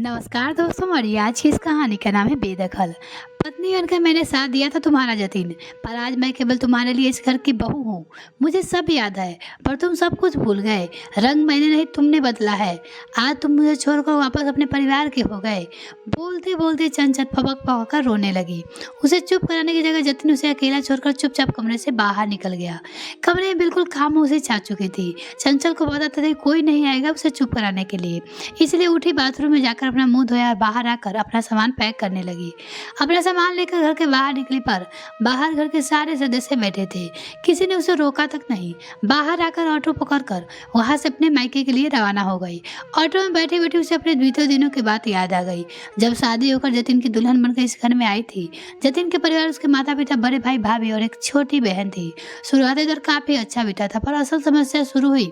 नमस्कार दोस्तों, हमारी आज की इस कहानी का नाम है बेदखल। पत्नी बनकर मैंने साथ दिया था तुम्हारा जतीन, पर आज मैं केवल तुम्हारे लिए इस घर की बहू हूँ। मुझे सब याद है, पर तुम सब कुछ भूल गए। रंग मैंने नहीं, तुमने बदला है। आज तुम मुझे छोड़कर वापस अपने परिवार के हो गए। बोलते बोलते चंचल फपक फपक कर रोने लगी। उसे चुप कराने की जगह जतीन उसे अकेला छोड़कर चुपचाप कमरे से बाहर निकल गया। कमरे में बिल्कुल खामोशी छा चुकी थी। चंचल को पता था कि कोई नहीं आएगा उसे चुप कराने के लिए, इसलिए उठी बाथरूम में जाकर अपना मुंह धोया और बाहर आकर अपना सामान पैक करने लगी। अपना सामान लेकर घर के बाहर निकली, पर बाहर घर के सारे सदस्य बैठे थे। किसी ने उसे रोका तक नहीं। बाहर आकर ऑटो पकड़कर वहां से अपने मायके के लिए रवाना हो गई। ऑटो में बैठी बैठी उसे अपने बीते दिनों की बात याद आ गई, जब शादी होकर जतिन की दुल्हन बनकर इस घर में आई थी। जतिन के परिवार, उसके माता पिता, बड़े भाई भाभी और एक छोटी बहन थी। शुरुआती दौर काफी अच्छा बीता था, पर असल समस्या शुरू हुई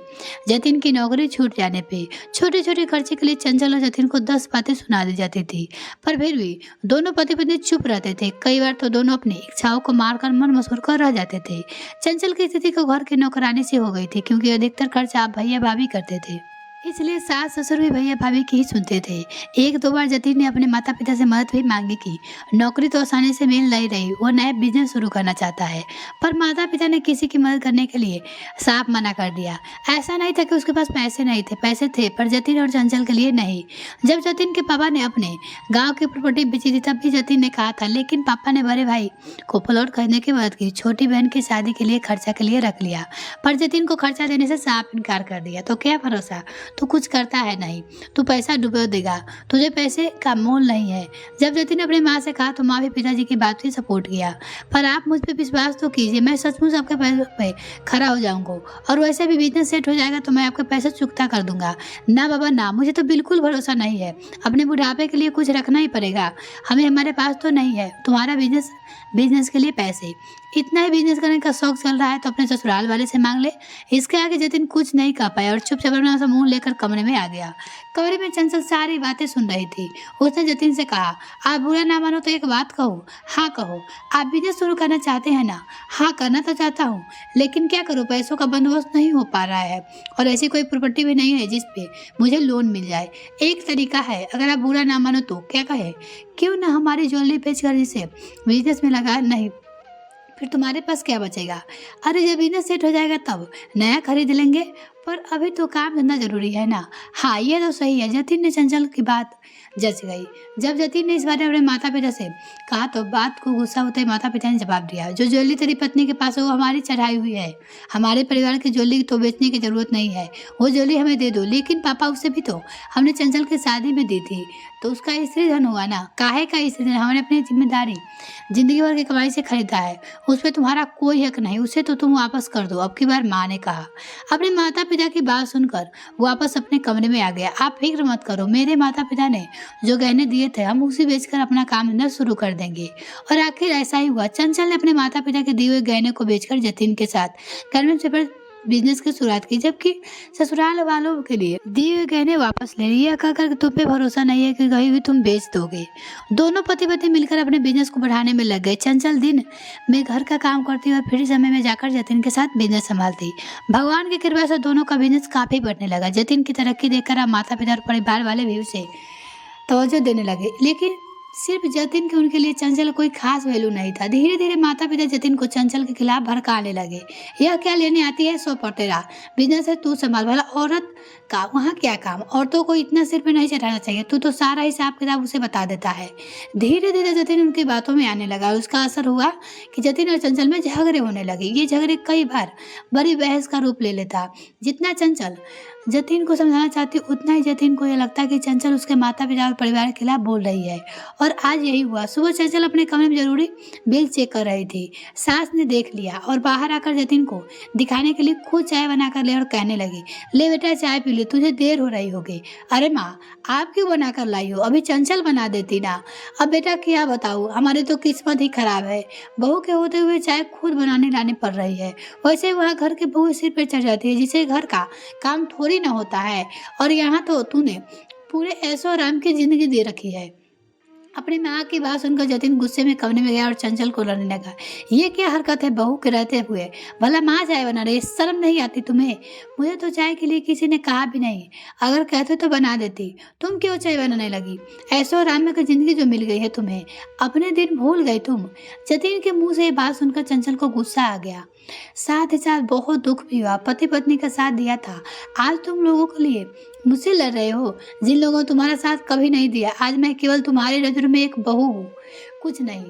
जतिन की नौकरी छूट जाने पे। छोटे छोटे खर्चे के लिए चंचल और जतिन को 10 बातें सुना दी जाती थी, पर फिर भी दोनों पति पत्नी चुप रहते थे। कई बार तो दोनों अपनी इच्छाओं को मारकर मन मसूर कर रह जाते थे। चंचल की स्थिति को घर की नौकरानी से हो गई थी, क्योंकि अधिकतर खर्च आप भैया भाभी करते थे, इसलिए सास ससुर भी भैया भाभी की ही सुनते थे। एक दो बार जतीन ने अपने माता पिता से मदद भी मांगी कि नौकरी तो आसानी से मिल नहीं रही, वो नया बिजनेस शुरू करना चाहता है, पर माता पिता ने किसी की मदद करने के लिए साफ मना कर दिया। ऐसा नहीं था कि उसके पास पैसे नहीं थे, पैसे थे, पर जतीन और चंचल के लिए नहीं। जब जतीन के पापा ने अपने गाँव की प्रॉपर्टी बेची थी, तब भी जतीन ने कहा था, लेकिन पापा ने बड़े भाई को प्लॉट खरीदने की मदद की। छोटी बहन की शादी के लिए खर्चा के लिए रख लिया, पर जतीन को खर्चा देने से साफ इनकार कर दिया। तो क्या भरोसा, तू कुछ करता है नहीं, तू पैसा डुबो देगा, तुझे पैसे का मोल नहीं है। जब जतिन ने अपनी माँ से कहा तो माँ भी पिताजी की बात से सपोर्ट किया। पर आप मुझ पे विश्वास तो कीजिए, मैं सचमुच आपके पैसों पे खड़ा हो जाऊंगा, और वैसे भी बिजनेस सेट हो जाएगा तो मैं आपके पैसे चुकता कर दूंगा। ना बाबा ना, मुझे तो बिल्कुल भरोसा नहीं है। अपने बुढ़ापे के लिए कुछ रखना ही पड़ेगा, हमारे पास तो नहीं है। तुम्हारा बिजनेस के लिए पैसे, इतना ही बिजनेस करने का शौक चल रहा है तो अपने ससुराल वाले से मांग ले। इसके आगे जतिन कुछ नहीं कह पाया और चुपचाप अपना सा मुंह लेकर कमरे में आ गया। कमरे में चंचल सारी बातें सुन रही थी। उसने जतिन से कहा, आप बुरा ना मानो तो एक बात कहो। हाँ कहो, आप बिजनेस शुरू करना चाहते हैं ना? हाँ करना तो चाहता हूँ, लेकिन क्या करूँ, पैसों का बंदोबस्त नहीं हो पा रहा है, और ऐसी कोई प्रॉपर्टी भी नहीं है जिस पे मुझे लोन मिल जाए। एक तरीका है, अगर आप बुरा ना मानो तो। क्या कहे? क्यों ना हमारी ज्वेलरी बेचकर इसे बिजनेस में लगा। नहीं, फिर तुम्हारे पास क्या बचेगा? अरे जब बिजनेस सेट हो जाएगा तब नया खरीद लेंगे, पर अभी तो काम धंधा जरूरी है ना। हाँ ये तो सही है। जतिन ने चंचल की बात जच गई। जब जतिन ने इस बारे में अपने माता पिता से कहा तो बात को गुस्सा होते ही माता पिता ने जवाब दिया, जो ज्वेलरी तेरी पत्नी के पास है वो हमारी चढ़ाई हुई है। हमारे परिवार की ज्वेलरी तो बेचने की जरूरत नहीं है, वो ज्वेलरी हमें दे दो। लेकिन पापा, उससे भी तो हमने चंचल की शादी में दी थी, तो उसका स्त्री धन हुआ ना। काहे का स्त्री धन? हमने अपनी जिम्मेदारी जिंदगी भर की कमाई से खरीदा है, उस पर तुम्हारा कोई हक नहीं। उसे तो तुम वापस कर दो। अब की बार माँ ने कहा। अपने माता पिता की बात सुनकर वापस अपने कमरे में आ गया। आप फिक्र मत करो, मेरे माता पिता ने जो गहने दिए थे हम उसी बेचकर अपना काम धंधा शुरू कर देंगे। और आखिर ऐसा ही हुआ। चंचल ने अपने माता पिता के दिए हुए गहने को बेचकर जतिन के साथ घर में बिजनेस की शुरुआत की, जबकि ससुराल वालों के लिए दिए हुए गहने वापस ले लिए। कहकर तुम पे भरोसा नहीं है कि कहीं भी तुम बेच दोगे। दोनों पति पत्नी मिलकर अपने बिजनेस को बढ़ाने में लग गए। चंचल दिन में घर का काम करती और फ्री समय में जाकर जतिन के साथ बिजनेस संभालती। भगवान की कृपा से दोनों का बिजनेस काफी बढ़ने लगा। जतिन की तरक्की देखकर अब माता पिता और परिवार वाले भी उसे तवज्जो देने लगे, लेकिन सिर्फ जतिन के उनके लिए चंचल कोई खास वैल्यू नहीं था। धीरे धीरे माता पिता जतिन को चंचल के खिलाफ भड़काने लगे। यह क्या लेने आती है, सो पटेरा, बिजनेस है तू संभाल, भला औरत का वहाँ क्या काम? औरतों को इतना सिर पे नहीं चढ़ाना चाहिए, तू तो सारा हिसाब किताब उसे बता देता है। धीरे धीरे जतिन उनकी बातों में आने लगा। उसका असर हुआ कि जतिन और चंचल में झगड़े होने लगे। ये झगड़े कई बार बड़ी बहस का रूप ले लेता। जितना चंचल जतिन को समझाना चाहती, उतना ही जतिन को यह लगता कि चंचल उसके माता पिता और परिवार के खिलाफ बोल रही है। और आज यही हुआ। सुबह चंचल अपने कमरे में जरूरी बिल चेक कर रही थी। सास ने देख लिया और बाहर आकर जतिन को दिखाने के लिए खुद चाय बनाकर ले और कहने लगी, ले बेटा चाय पी ले, तुझे देर हो रही होगी। अरे माँ, आप क्यों बनाकर लाई हो? अभी चंचल बना देती ना। अब बेटा क्या बताऊँ, हमारी तो किस्मत ही खराब है। बहू के होते हुए चाय खुद बनाने लानी पड़ रही है। वैसे वहाँ घर के बहू सिर पर चढ़ जाती है, जिसे घर का काम थोड़ी ना होता है, और यहाँ तो तूने पूरे ऐशो आराम की जिंदगी दे रखी है। अपनी माँ की बात सुनकर जतिन गुस्से में कमरे में गया और चंचल को लड़ने लगा। ये क्या हरकत है बहू के रहते हुए? भला माँ चाय बना रही, शर्म नहीं आती तुम्हें? मुझे तो चाय के लिए किसी ने कहा भी नहीं, अगर कहते तो बना देती। तुम क्यों चाय बनाने लगी? ऐशो आराम में की जिंदगी जो मिल गई है तुम्हें, अपने दिन भूल गई तुम। जतिन के मुंह से ये बात सुनकर चंचल को गुस्सा आ गया, साथ ही साथ बहुत दुख भी हुआ। पति पत्नी का साथ दिया था, आज तुम लोगों के लिए मुझसे लड़ रहे हो, जिन लोगों ने तुम्हारा साथ कभी नहीं दिया। आज मैं केवल तुम्हारी नजर में एक बहू हूँ, कुछ नहीं।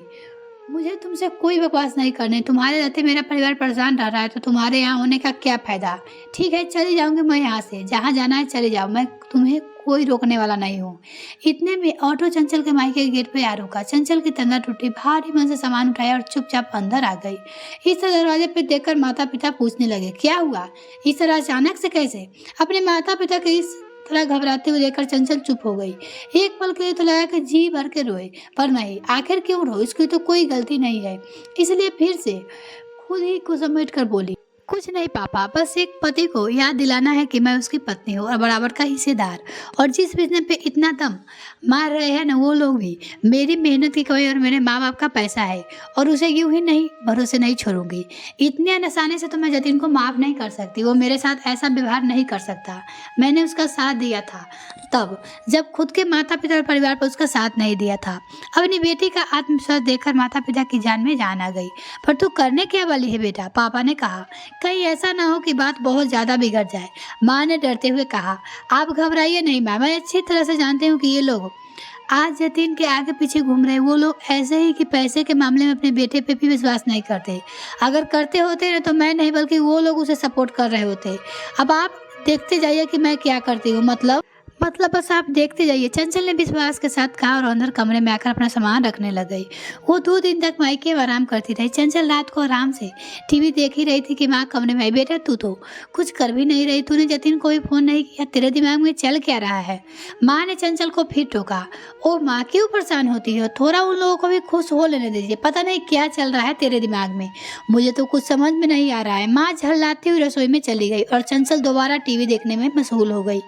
मुझे तुमसे कोई बकवास नहीं करनी। तुम्हारे रहते मेरा परिवार परेशान रह रहा है तो तुम्हारे यहाँ होने का क्या फायदा? ठीक है, चली जाऊंगी मैं यहाँ से, जहाँ जाना है चले जाओ, मैं तुम्हें कोई रोकने वाला नहीं हूँ। इतने में ऑटो चंचल के मायके के गेट पे आ रुका। चंचल की तंद्रा टूटी, भारी मन से सामान उठाया और चुपचाप अंदर आ गई। इस तरह दरवाजे पे देखकर माता पिता पूछने लगे, क्या हुआ इस तरह अचानक से कैसे? अपने माता पिता के इस तरह घबराते हुए देखकर चंचल चुप हो गई। एक पल के लिए तो लगा कि जी भर के रोए, पर नहीं, आखिर क्यों रो? इसकी तो कोई गलती नहीं है। इसलिए फिर से खुद ही को समेट कर बोली, कुछ नहीं पापा, बस एक पति को याद दिलाना है कि मैं उसकी पत्नी हूँ और बराबर का हिस्सेदार। और जिस बिजनेस पे इतना दम मार रहे हैं ना वो लोग भी मेरी मेहनत की कमाई और मेरे माँ बाप का पैसा है, और उसे यूं ही नहीं भरोसे नहीं छोड़ूंगी। इतने आसानी से तो मैं जतिन को माफ नहीं कर सकती, वो मेरे साथ ऐसा व्यवहार नहीं कर सकता। मैंने उसका साथ दिया था तब जब खुद के माता पिता और परिवार पर उसका साथ नहीं दिया था। अपनी बेटी का आत्मविश्वास देखकर माता पिता की जान में जान आ गई। पर तू करने क्या वाली है बेटा? पापा ने कहा, कहीं ऐसा ना हो कि बात बहुत ज्यादा बिगड़ जाए। माँ ने डरते हुए कहा, आप घबराइए नहीं माँ, मैं अच्छी तरह से जानती हूँ कि ये लोग आज जतिन के आगे पीछे घूम रहे, वो लोग ऐसे ही कि पैसे के मामले में अपने बेटे पे भी विश्वास नहीं करते। अगर करते होते ना तो मैं नहीं बल्कि वो लोग उसे सपोर्ट कर रहे होते। अब आप देखते जाइए कि मैं क्या करती हूँ। मतलब बस आप देखते जाइए, चंचल ने विश्वास के साथ कहा और अंदर कमरे में आकर अपना सामान रखने लग गई। वो 2 दिन तक मायके में आराम करती रही। चंचल रात को आराम से टीवी देख ही रही थी कि माँ कमरे में आई। बेटा तू तो कुछ कर भी नहीं रही, तूने जतिन को भी फोन नहीं किया, तेरे दिमाग में चल क्या रहा है? माँ ने चंचल को फिर टोका। ओ माँ, क्यों परेशान होती हो? थोड़ा उन लोगों को भी खुश हो लेने दीजिए, पता नहीं क्या चल रहा है तेरे दिमाग में, मुझे तो कुछ समझ में नहीं आ रहा है। माँ झल्लाती हुई रसोई में चली गई और चंचल दोबारा टीवी देखने में मशगूल हो गई।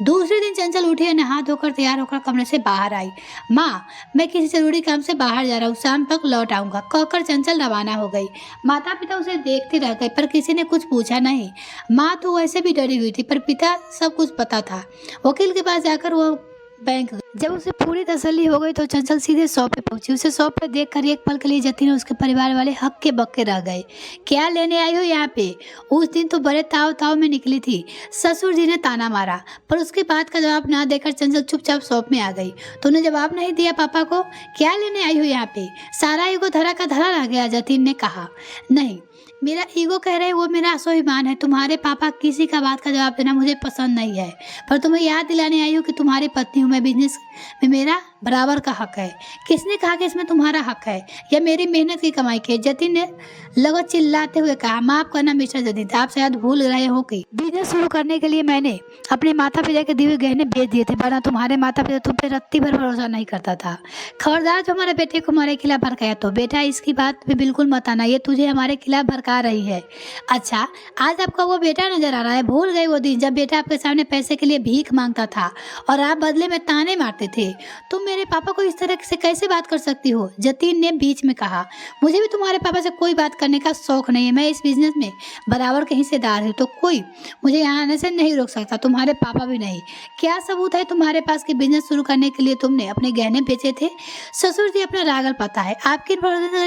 दूसरे दिन चंचल उठी और नहा धोकर तैयार होकर कमरे से बाहर आई। माँ, मैं किसी जरूरी काम से बाहर जा रहा हूँ, शाम तक लौट आऊंगा, कहकर चंचल रवाना हो गई। माता पिता उसे देखते रह गए पर किसी ने कुछ पूछा नहीं। माँ तो वैसे भी डरी हुई थी, पर पिता सब कुछ पता था। वकील के पास जाकर वो बैंक गई। जब उसे पूरी तसल्ली हो गई तो चंचल सीधे शॉप पे पहुंची। उसे शॉप पे देखकर एक पल के लिए जतिन और उसके परिवार वाले हक्के बक्के रह गए। क्या लेने आई हो यहाँ पे? उस दिन तो बड़े ताव ताव में निकली थी, ससुर जी ने ताना मारा, पर उसके बात का जवाब ना देकर चंचल चुपचाप शॉप में आ गई। तूने जवाब नहीं दिया पापा को, क्या लेने आई हो यहाँ पे? सारा ईगो धरा का धरा रह गया, जतिन ने कहा। नहीं, मेरा ईगो कह रहे वो मेरा स्वाभिमान है। तुम्हारे पापा किसी का बात का जवाब देना मुझे पसंद नहीं है, पर तुम्हें याद दिलाने आई हूँ कि तुम्हारी पत्नी हूँ मैं, बिजनेस में मेरा बराबर का हक है। किसने कहा कि इसमें तुम्हारा हक है? यह मेरी मेहनत की कमाई की है। जतिन ने लगो चिल्लाते हुए कहा। माफ करना मिस्टर जतिन, आप शायद भूल रहे हो कि बिजनेस शुरू करने के लिए मैंने अपने माता पिता के दिए हुए गहने बेच दिए थे, वरना तुम्हारे माता पिता तुम पे रत्ती भर भरोसा नहीं करता था। खबरदार जो हमारे बेटे को हमारे खिलाफ भड़काया तो बेटा इसकी बात पे बिल्कुल मत आना, ये तुझे हमारे खिलाफ भड़का रही है। अच्छा, आज आपका वो बेटा नजर आ रहा है? भूल गए वो दिन जब बेटा आपके सामने पैसे के लिए भीख मांगता था और आप बदले में ताने मारते थे? तुम मेरे पापा को इस तरह से कैसे बात कर सकती हो? जतिन ने बीच में कहा। मुझे भी तुम्हारे पापा से कोई बात करने का शौक नहीं है, मैं इस बिजनेस में बराबर के हिस्सेदार हूँ, तो कोई मुझे यहाँ आने से नहीं रोक सकता, तुम्हारे पापा भी नहीं। क्या सबूत है तुम्हारे पास कि बिजनेस शुरू करने के लिए तुमने अपने गहने बेचे थे? ससुर जी अपना रागल पता है। आपकी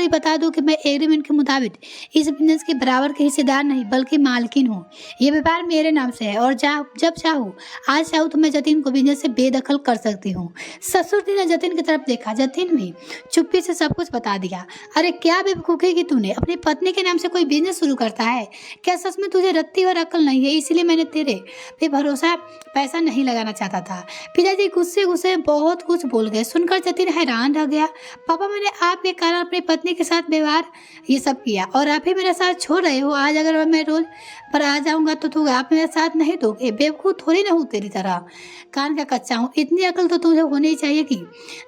बता दूं कि मैं एग्रीमेंट के मुताबिक इस बिजनेस के बराबर के हिस्सेदार नहीं बल्कि मालकिन हूँ। ये व्यापार मेरे नाम से है और जब चाहूँ, आज चाहूँ तो मैं जतिन को बिजनेस से बेदखल कर सकती हूँ। ससुर जी ने जतिन की तरफ देखा। जतिन भी चुप्पी से सब कुछ बता दिया। अरे क्या बेवकूफ़ी की तूने? अपनी पत्नी के नाम से कोई बिजनेस शुरू करता है क्या? सच में तुझे रत्ती और अक्ल नहीं है, इसलिए मैंने तेरे पे भरोसा पैसा नहीं लगाना चाहता था। पिताजी गुस्से गुस्से बहुत कुछ बोल गए। सुनकर जतिन हैरान रह गया। पापा, मैंने आपके कारण अपनी पत्नी के साथ व्यवहार ये सब किया और आप ही मेरा साथ छोड़ रहे हो। आज अगर मैं रोज पर आ जाऊंगा तो आप मेरा साथ नहीं दोगे? बेवकूफ़ थोड़ी ना हूँ तेरी तरह, कान का कच्चा हूँ। इतनी अकल तो तो होनी ही चाहिए कि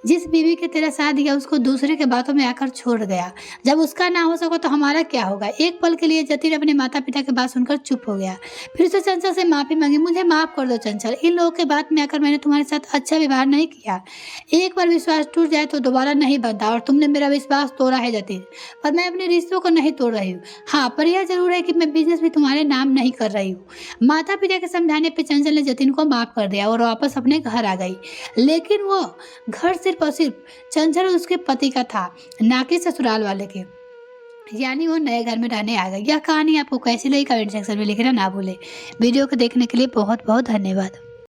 जिस बीवी के तेरा साथ दिया उसको दूसरे के बातों में आकर छोड़ गया। जब उसका ना हो सको तो हमारा क्या होगा। एक पल के लिए जतिन अपने माता पिता की बात सुनकर चुप हो गया। फिर उसने चंचल से माफ़ी मांगी। मुझे माफ़ कर दो चंचल, इन लोगों के बात में आकर मैंने तुम्हारे साथ अच्छा व्यवहार नहीं किया। एक बार विश्वास टूट जाए तो दोबारा नहीं बनता और तुमने मेरा विश्वास तोड़ा है जतिन, पर मैं अपने रिश्तों को नहीं तोड़ रही हूँ। हाँ, पर यह जरूर है कि मैं बिजनेस भी तुम्हारे नाम नहीं कर रही हूँ। माता पिता के समझाने पर चंचल ने जतिन को माफ़ कर दिया और वापस अपने घर आ गई। लेकिन वो घर सिर्फ और सिर्फ चंचल और उसके पति का था, ना कि ससुराल वाले के। यानी वो नए घर में रहने आ गई। यह कहानी आपको कैसी लगी कमेंट सेक्शन में लिखना ना भूले। वीडियो को देखने के लिए बहुत बहुत धन्यवाद।